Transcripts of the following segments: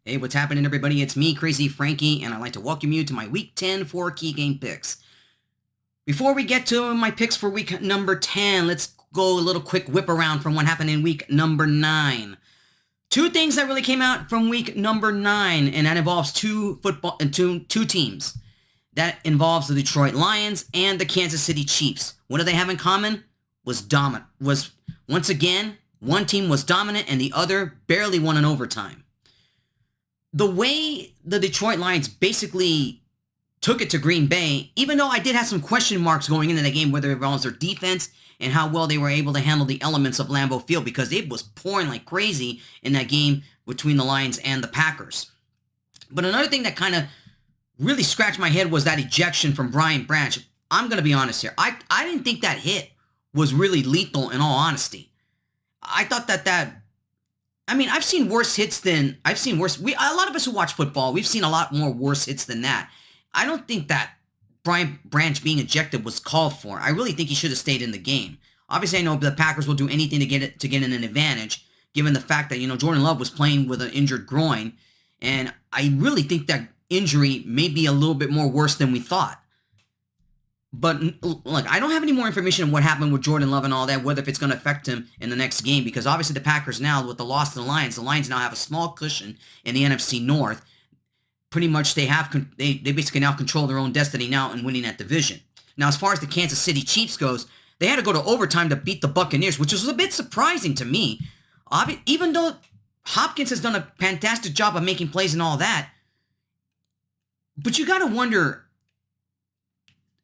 Hey, what's happening, everybody? It's me, Crazyfrankie, and I'd like to welcome you to my Week 10 4 key game picks. Before we get to my picks for week number 10, let's go a little quick whip around from what happened in week number 9. Two things that really came out from week number 9, and that involves two teams. That involves the Detroit Lions and the Kansas City Chiefs. What do they have in common? Once again, one team was dominant and the other barely won in overtime. The way the Detroit Lions basically took it to Green Bay, even though I did have some question marks going into the game, whether it involves their defense and how well they were able to handle the elements of Lambeau Field, because it was pouring like crazy in that game between the Lions and the Packers. But another thing that kind of really scratched my head was that ejection from Brian Branch. I'm going to be honest here. I didn't think that hit was really lethal, in all honesty. I thought I've seen worse hits a lot of us who watch football, we've seen a lot more worse hits than that. I don't think that Brian Branch being ejected was called for. I really think he should have stayed in the game. Obviously, I know the Packers will do anything to get in an advantage, given the fact that, Jordan Love was playing with an injured groin, and I really think that injury may be a little bit more worse than we thought. But look, I don't have any more information on what happened with Jordan Love and all that, whether if it's going to affect him in the next game, because obviously the Packers now, with the loss to the Lions now have a small cushion in the NFC North. Pretty much they basically now control their own destiny now in winning that division. Now, as far as the Kansas City Chiefs goes, they had to go to overtime to beat the Buccaneers, which was a bit surprising to me. Even though Hopkins has done a fantastic job of making plays and all that, but you got to wonder,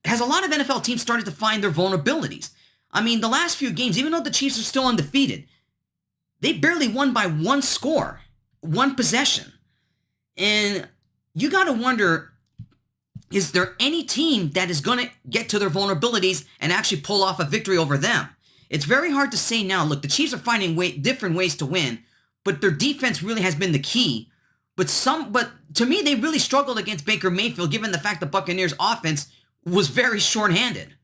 has a lot of NFL teams started to find their vulnerabilities? I mean, the last few games, even though the Chiefs are still undefeated, they barely won by one score, one possession. And you got to wonder, is there any team that is going to get to their vulnerabilities and actually pull off a victory over them? It's very hard to say now. Look, the Chiefs are finding different ways to win, but their defense really has been the key. But to me, they really struggled against Baker Mayfield, given the fact the Buccaneers' offense was very short-handed.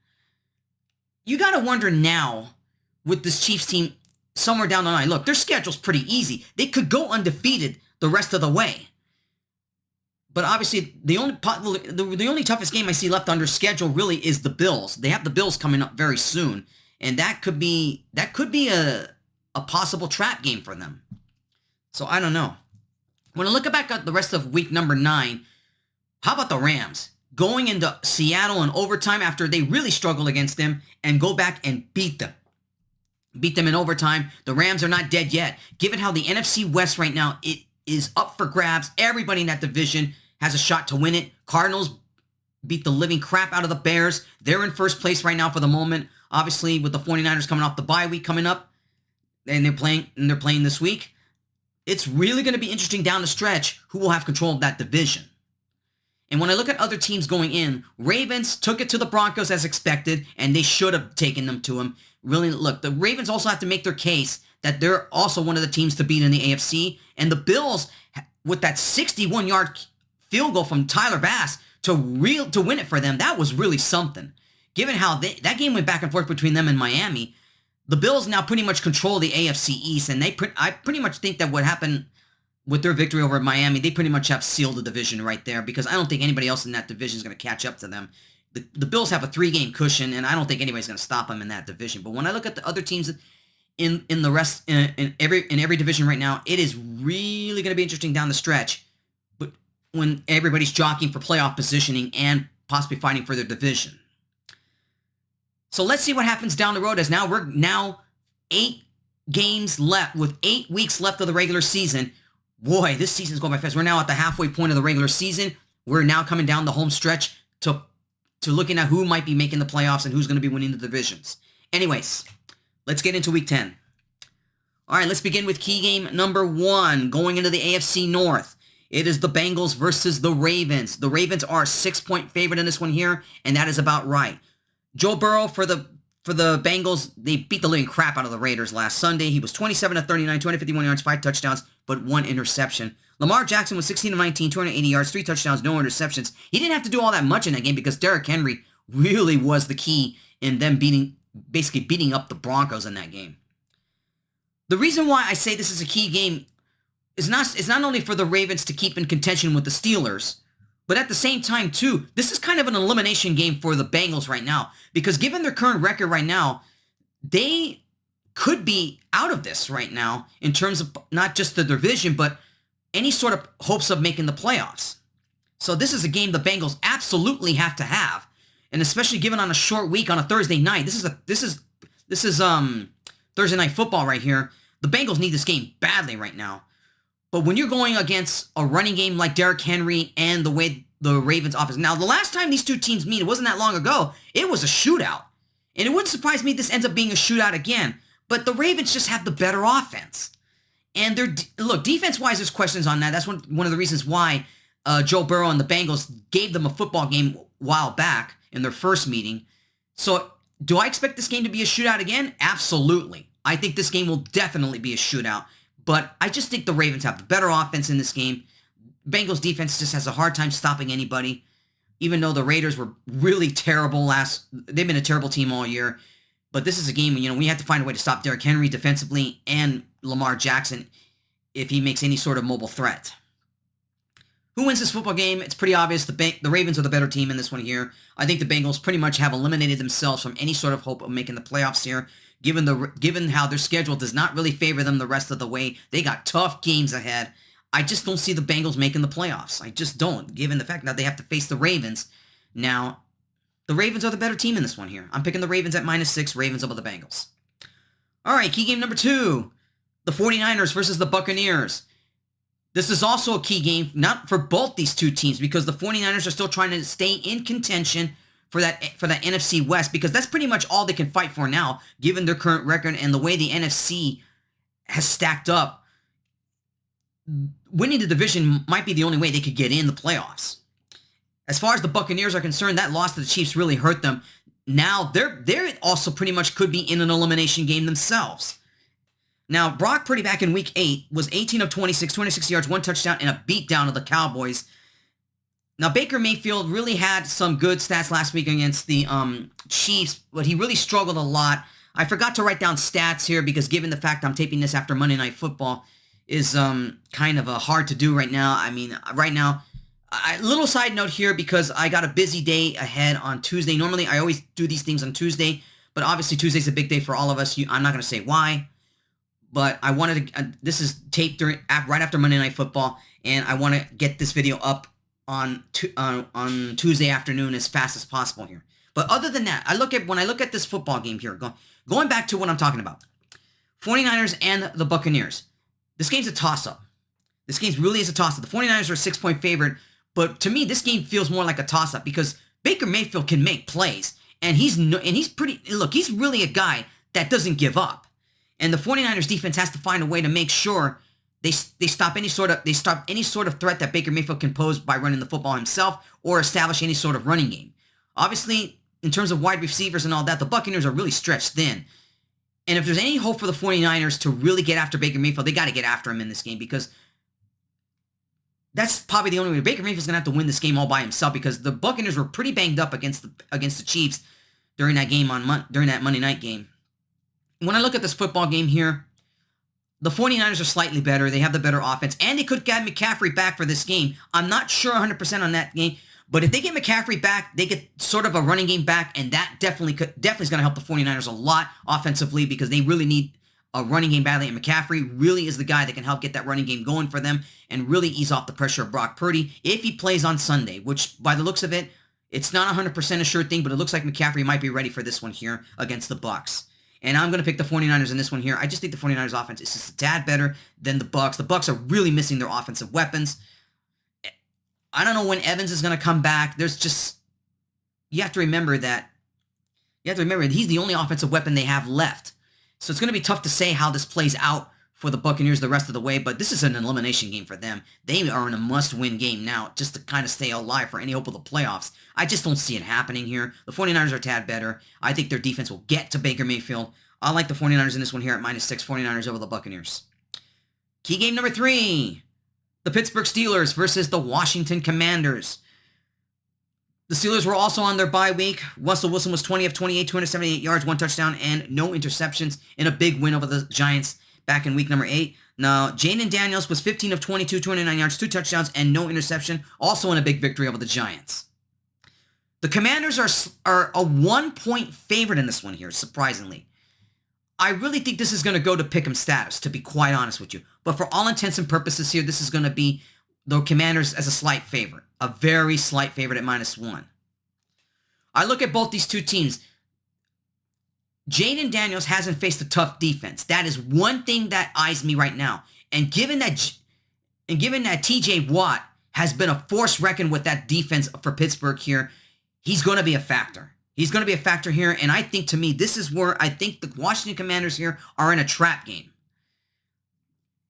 You got to wonder now with this Chiefs team somewhere down the line. Look, their schedule's pretty easy. They could go undefeated the rest of the way. But obviously, the only toughest game I see left under schedule really is the Bills. They have the Bills coming up very soon, and that could be a possible trap game for them. So I don't know. When I look back at the rest of week number 9, how about the Rams? Going into Seattle in overtime after they really struggled against them and go back and beat them. Beat them in overtime. The Rams are not dead yet. Given how the NFC West right now, it is up for grabs. Everybody in that division has a shot to win it. Cardinals beat the living crap out of the Bears. They're in first place right now for the moment. Obviously, with the 49ers coming off the bye week coming up, and they're playing this week, it's really going to be interesting down the stretch who will have control of that division. And when I look at other teams going in, Ravens took it to the Broncos as expected, and they should have taken them to them. Really, look, the Ravens also have to make their case that they're also one of the teams to beat in the AFC. And the Bills, with that 61-yard field goal from Tyler Bass to win it for them, that was really something. Given how that game went back and forth between them and Miami, the Bills now pretty much control the AFC East, and I pretty much think that what happened with their victory over Miami, they pretty much have sealed the division right there, because I don't think anybody else in that division is going to catch up to them. The Bills have a 3-game cushion, and I don't think anybody's going to stop them in that division. But when I look at the other teams in the rest in every division right now, it is really going to be interesting down the stretch. But when everybody's jockeying for playoff positioning and possibly fighting for their division. So let's see what happens down the road, as we're 8 games left with 8 weeks left of the regular season. Boy, this season's going by fast. We're now at the halfway point of the regular season. We're now coming down the home stretch to looking at who might be making the playoffs and who's going to be winning the divisions. Anyways, let's get into week 10. All right, let's begin with key game number 1, going into the AFC North. It is the Bengals versus the Ravens. The Ravens are a 6-point favorite in this one here, and that is about right. Joe Burrow for the Bengals, they beat the living crap out of the Raiders last Sunday. He was 27 of 39, 251 yards, 5 touchdowns, but 1 interception. Lamar Jackson was 16 of 19, 280 yards, 3 touchdowns, no interceptions. He didn't have to do all that much in that game because Derrick Henry really was the key in them basically beating up the Broncos in that game. The reason why I say this is a key game it's not only for the Ravens to keep in contention with the Steelers, but at the same time, too, this is kind of an elimination game for the Bengals right now. Because given their current record right now, they could be out of this right now in terms of not just the division, but any sort of hopes of making the playoffs. So this is a game the Bengals absolutely have to have. And especially given on a short week on a Thursday night. This is Thursday night football right here. The Bengals need this game badly right now. But when you're going against a running game like Derrick Henry and the way the Ravens offense... Now, the last time these two teams meet, it wasn't that long ago, it was a shootout. And it wouldn't surprise me if this ends up being a shootout again. But the Ravens just have the better offense. And look, defense-wise, there's questions on that. That's one of the reasons why Joe Burrow and the Bengals gave them a football game a while back in their first meeting. So, do I expect this game to be a shootout again? Absolutely. I think this game will definitely be a shootout. But I just think the Ravens have the better offense in this game. Bengals defense just has a hard time stopping anybody. Even though the Raiders were really terrible they've been a terrible team all year. But this is a game, we have to find a way to stop Derrick Henry defensively and Lamar Jackson if he makes any sort of mobile threat. Who wins this football game? It's pretty obvious. The Ravens are the better team in this one here. I think the Bengals pretty much have eliminated themselves from any sort of hope of making the playoffs here. Given how their schedule does not really favor them the rest of the way. They got tough games ahead. I just don't see the Bengals making the playoffs. I just don't, given the fact that they have to face the Ravens. Now, the Ravens are the better team in this one here. I'm picking the Ravens at -6, Ravens over the Bengals. All right, key game number 2. The 49ers versus the Buccaneers. This is also a key game, not for both these two teams, because the 49ers are still trying to stay in contention for that NFC West, because that's pretty much all they can fight for now, given their current record and the way the NFC has stacked up. Winning the division might be the only way they could get in the playoffs. As far as the Buccaneers are concerned, that loss to the Chiefs really hurt them. Now, they're also pretty much could be in an elimination game themselves. Now, Brock Purdy back in Week 8 was 18 of 26, 260 yards, 1 touchdown, and a beatdown of the Cowboys. Now, Baker Mayfield really had some good stats last week against the Chiefs, but he really struggled a lot. I forgot to write down stats here because given the fact I'm taping this after Monday Night Football is kind of hard to do right now. I mean, right now, little side note here because I got a busy day ahead on Tuesday. Normally, I always do these things on Tuesday, but obviously Tuesday's a big day for all of us. I'm not going to say why, but I wanted to, this is taped right after Monday Night Football, and I want to get this video up on Tuesday afternoon as fast as possible here. But other than that, when I look at this football game here, going back to what I'm talking about, 49ers and the Buccaneers, this game's a toss-up. This game really is a toss-up. The 49ers are a 6-point favorite, but to me, this game feels more like a toss-up because Baker Mayfield can make plays, and he's really a guy that doesn't give up. And the 49ers defense has to find a way to make sure they stop any sort of threat that Baker Mayfield can pose by running the football himself or establish any sort of running game. Obviously, in terms of wide receivers and all that, the Buccaneers are really stretched thin. And if there's any hope for the 49ers to really get after Baker Mayfield, they got to get after him in this game because that's probably the only way. Baker Mayfield's going to have to win this game all by himself because the Buccaneers were pretty banged up against the Chiefs during that game during that Monday night game. When I look at this football game here, the 49ers are slightly better. They have the better offense, and they could get McCaffrey back for this game. I'm not sure 100% on that game, but if they get McCaffrey back, they get sort of a running game back, and that definitely is going to help the 49ers a lot offensively because they really need a running game badly, and McCaffrey really is the guy that can help get that running game going for them and really ease off the pressure of Brock Purdy if he plays on Sunday, which by the looks of it, it's not 100% a sure thing, but it looks like McCaffrey might be ready for this one here against the Bucs. And I'm going to pick the 49ers in this one here. I just think the 49ers offense is just a tad better than the Bucs. The Bucs are really missing their offensive weapons. I don't know when Evans is going to come back. You have to remember that he's the only offensive weapon they have left. So it's going to be tough to say how this plays out for the Buccaneers the rest of the way, but this is an elimination game for them. They are in a must-win game now just to kind of stay alive for any hope of the playoffs. I just don't see it happening here. The 49ers are a tad better. I think their defense will get to Baker Mayfield. I like the 49ers in this one here at -6, 49ers over the Buccaneers. Key game number 3, the Pittsburgh Steelers versus the Washington Commanders. The Steelers were also on their bye week. Russell Wilson was 20 of 28, 278 yards, 1 touchdown, and no interceptions in a big win over the Giants back in week number 8. Now, Jaden Daniels was 15 of 22, 209 yards, 2 touchdowns, and no interception, also in a big victory over the Giants. The Commanders are a 1-point favorite in this one here, surprisingly. I really think this is going to go to pick'em status, to be quite honest with you. But for all intents and purposes here, this is going to be the Commanders as a slight favorite. A very slight favorite at -1. I look at both these two teams. Jaden Daniels hasn't faced a tough defense. That is one thing that eyes me right now. And given that TJ Watt has been a force reckoned with that defense for Pittsburgh here, he's going to be a factor. He's going to be a factor here, and I think, to me, this is where I think the Washington Commanders here are in a trap game.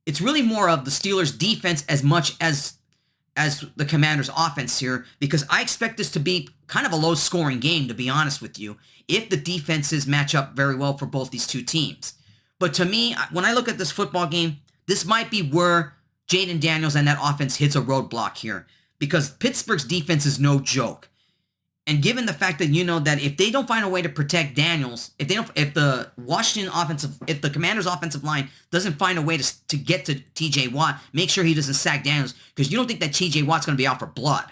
It's really more of the Steelers' defense as much as the Commanders' offense here, because I expect this to be kind of a low-scoring game, to be honest with you, if the defenses match up very well for both these two teams. But to me, when I look at this football game, this might be where Jaden Daniels and that offense hits a roadblock here, because Pittsburgh's defense is no joke. And given the fact that, that if they don't find a way to protect Daniels, if the Commanders' offensive line doesn't find a way to get to TJ Watt, make sure he doesn't sack Daniels, because you don't think that TJ Watt's going to be out for blood.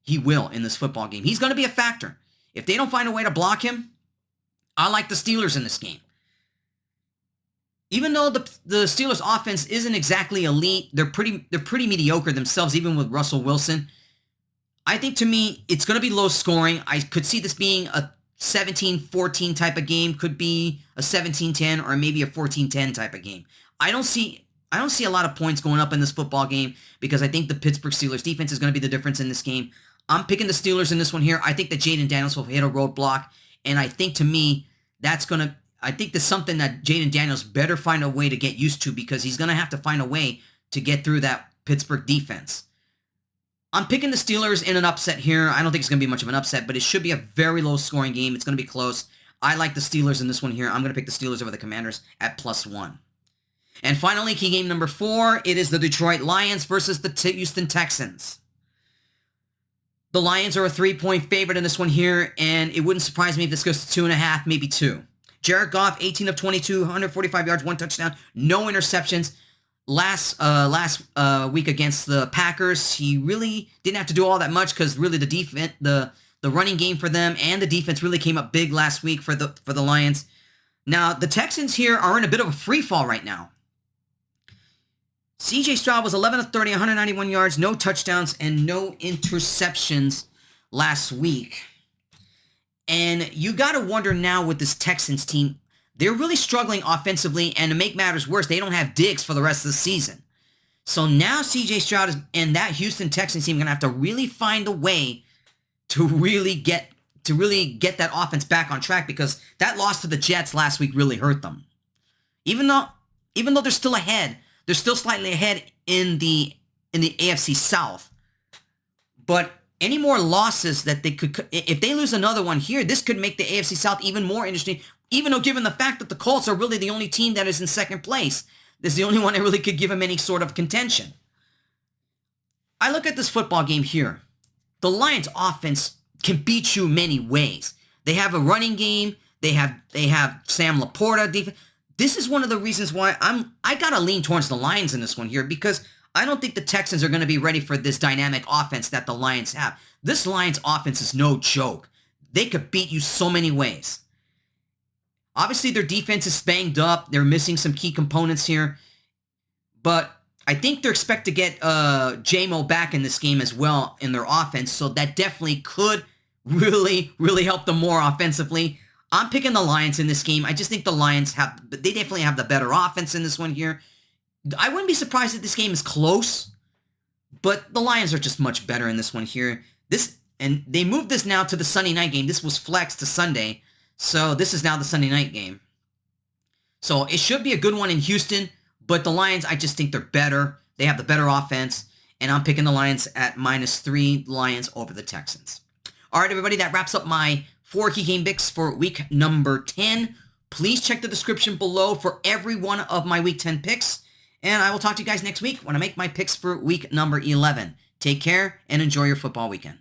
He will in this football game. He's going to be a factor. If they don't find a way to block him, I like the Steelers in this game. Even though the Steelers' offense isn't exactly elite, they're pretty mediocre themselves, even with Russell Wilson. I think, to me, it's going to be low scoring. I could see this being a 17-14 type of game, could be a 17-10, or maybe a 14-10 type of game. I don't see a lot of points going up in this football game, because I think the Pittsburgh Steelers defense is going to be the difference in this game. I'm picking the Steelers in this one here. I think that Jaden Daniels will hit a roadblock, and I think, to me, I think that's something that Jaden Daniels better find a way to get used to, because he's going to have to find a way to get through that Pittsburgh defense. I'm picking the Steelers in an upset here. I don't think it's going to be much of an upset, but it should be a very low-scoring game. It's going to be close. I like the Steelers in this one here. I'm going to pick the Steelers over the Commanders at +1. And finally, key game number 4, it is the Detroit Lions versus the Houston Texans. The Lions are a 3-point favorite in this one here, and it wouldn't surprise me if this goes to 2.5, maybe 2. Jared Goff, 18 of 22, 145 yards, 1 touchdown, no interceptions. Last week against the Packers, he really didn't have to do all that much, because really the running game for them and the defense really came up big last week for the Lions. Now, the Texans here are in a bit of a free fall right now. C.J. Stroud was 11 of 30, 191 yards, no touchdowns, and no interceptions last week. And you got to wonder now with this Texans team, they're really struggling offensively, and to make matters worse, they don't have Diggs for the rest of the season. So now C.J. Stroud and that Houston Texans team are going to have to really find a way to really get that offense back on track, because that loss to the Jets last week really hurt them. Even though they're still ahead, they're still slightly ahead in the AFC South. But any more losses that they could, if they lose another one here, this could make the AFC South even more interesting, even though given the fact that the Colts are really the only team that is in second place. This is the only one that really could give them any sort of contention. I look at this football game here. The Lions offense can beat you many ways. They have a running game. They have Sam Laporta defense. This is one of the reasons why I gotta lean towards the Lions in this one here, because I don't think the Texans are going to be ready for this dynamic offense that the Lions have. This Lions offense is no joke. They could beat you so many ways. Obviously, their defense is banged up. They're missing some key components here. But I think they're expected to get J-Mo back in this game as well in their offense, so that definitely could really, really help them more offensively. I'm picking the Lions in this game. I just think the Lions they definitely have the better offense in this one here. I wouldn't be surprised if this game is close, but the Lions are just much better in this one here. And they moved this now to the Sunday night game. This was flexed to Sunday, so this is now the Sunday night game. So it should be a good one in Houston, but the Lions, I just think they're better. They have the better offense, and I'm picking the Lions at -3, Lions over the Texans. All right, everybody, that wraps up my 4 key game picks for week number 10. Please check the description below for every one of my week 10 picks, and I will talk to you guys next week when I make my picks for week number 11. Take care and enjoy your football weekend.